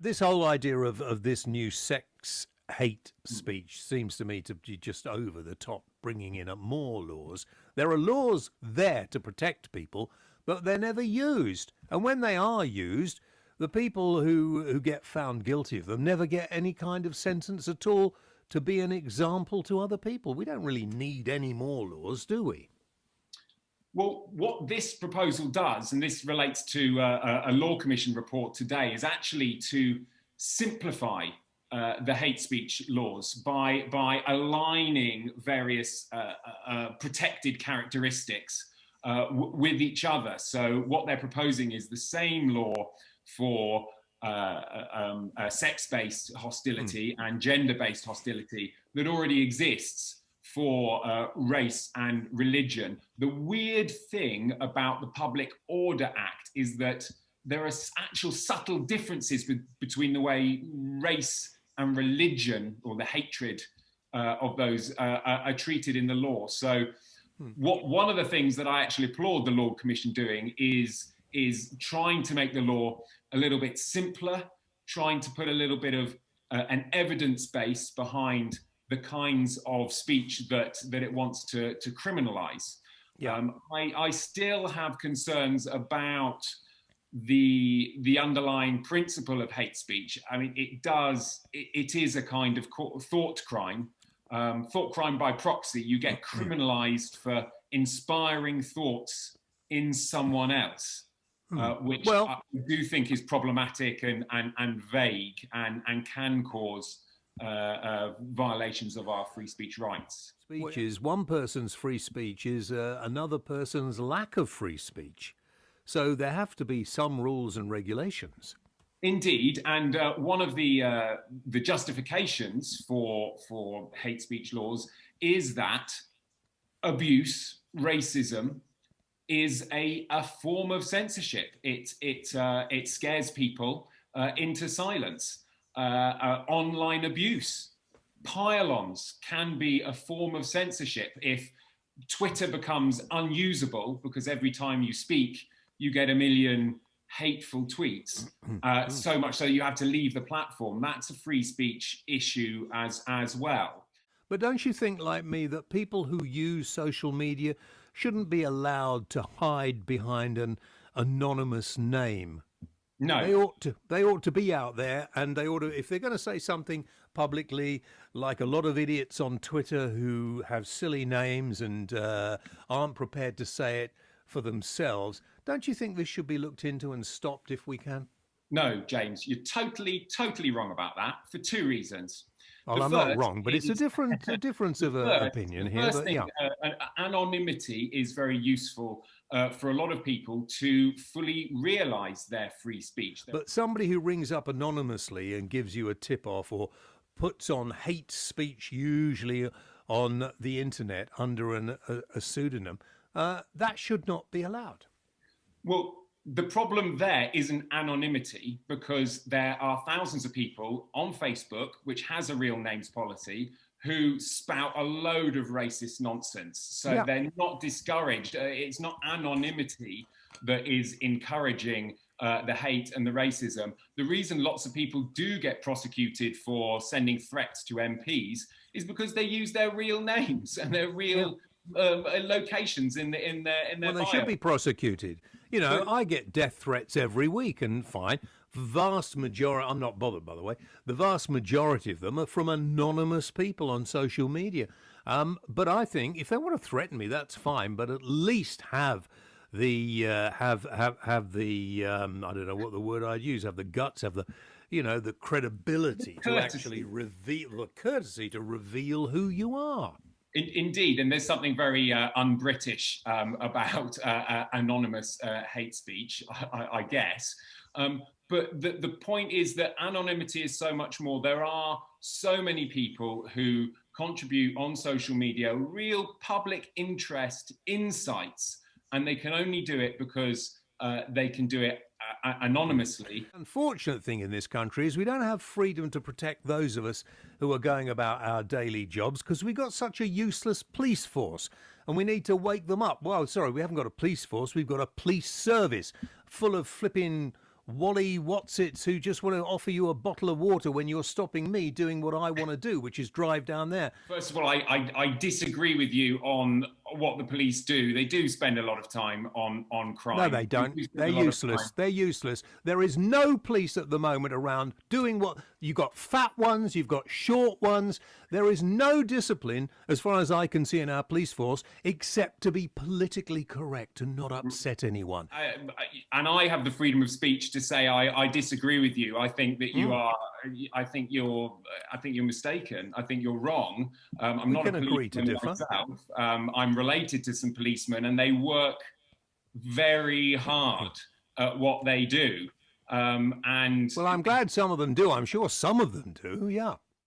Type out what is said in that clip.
This whole idea of this new sex hate speech seems to me to be just over the top, bringing in more laws. There are laws there to protect people, but they're never used. And when they are used, the people who get found guilty of them never get any kind of sentence at all to be an example to other people. We don't really need any more laws, do we? Well, what this proposal does, and this relates to a Law Commission report today, is actually to simplify the hate speech laws by aligning various protected characteristics with each other. So what they're proposing is the same law for sex-based hostility and gender-based hostility that already exists for race and religion. The weird thing about the Public Order Act is that there are actual subtle differences between the way race and religion, or the hatred of those, are treated in the law. So one of the things that I actually applaud the Law Commission doing is trying to make the law a little bit simpler, trying to put a little bit of an evidence base behind the kinds of speech that it wants to criminalize. Yeah. I still have concerns about the underlying principle of hate speech. I mean, it is a kind of thought crime by proxy. You get criminalized for inspiring thoughts in someone else, which I do think is problematic and vague and can cause violations of our free speech rights. Speech is one person's free speech is another person's lack of free speech. So there have to be some rules and regulations. Indeed, and one of the justifications for hate speech laws is that abuse, racism, is a form of censorship. It scares people into silence. Online abuse, pile-ons can be a form of censorship. If Twitter becomes unusable because every time you speak, you get a million hateful tweets, so much so you have to leave the platform, that's a free speech issue as well. But don't you think, like me, that people who use social media shouldn't be allowed to hide behind an anonymous name? No. They ought to be out there, and they ought to, if they're going to say something publicly, like a lot of idiots on Twitter who have silly names and aren't prepared to say it for themselves, don't you think this should be looked into and stopped if we can? No, James, you're totally wrong about that for two reasons. Well, I'm not wrong, but it's a difference of opinion here. First thing, anonymity is very useful for a lot of people to fully realise their free speech. But somebody who rings up anonymously and gives you a tip-off or puts on hate speech, usually on the internet under a pseudonym, that should not be allowed. Well, the problem there isn't anonymity, because there are thousands of people on Facebook, which has a real names policy, who spout a load of racist nonsense. So they're not discouraged. It's not anonymity that is encouraging the hate and the racism. The reason lots of people do get prosecuted for sending threats to MPs is because they use their real names and their real locations in their well, they bio. should be prosecuted. You know, I get death threats every week, and fine. Vast majority, I'm not bothered, by the way, the vast majority of them are from anonymous people on social media. But I think if they want to threaten me, that's fine, but at least have the have the I don't know what the word I'd use, have the guts, have the, you know, the credibility to actually reveal, the courtesy to reveal who you are. Indeed, and there's something very un-British about anonymous hate speech, I guess. But the point is that anonymity is so much more. There are so many people who contribute on social media, real public interest insights, and they can only do it because they can do it anonymously. The unfortunate thing in this country is we don't have freedom to protect those of us who are going about our daily jobs, because we've got such a useless police force and we need to wake them up. Well, sorry, we haven't got a police force, we've got a police service full of flipping Wally Whatsits who just want to offer you a bottle of water when you're stopping me doing what I want to do, which is drive down there. First of all, I disagree with you on what the police do. They do spend a lot of time on crime. No, they don't. They're useless. They're useless. There is no police at the moment around doing what... You've got fat ones, you've got short ones. There is no discipline, as far as I can see, in our police force, except to be politically correct and not upset anyone. And I have the freedom of speech to say I disagree with you. I think that you are... I think you're mistaken. I think you're wrong. I'm not a policeman myself. I'm related to some policemen, and they work very hard at what they do. And well, I'm glad some of them do. I'm sure some of them do. Yeah.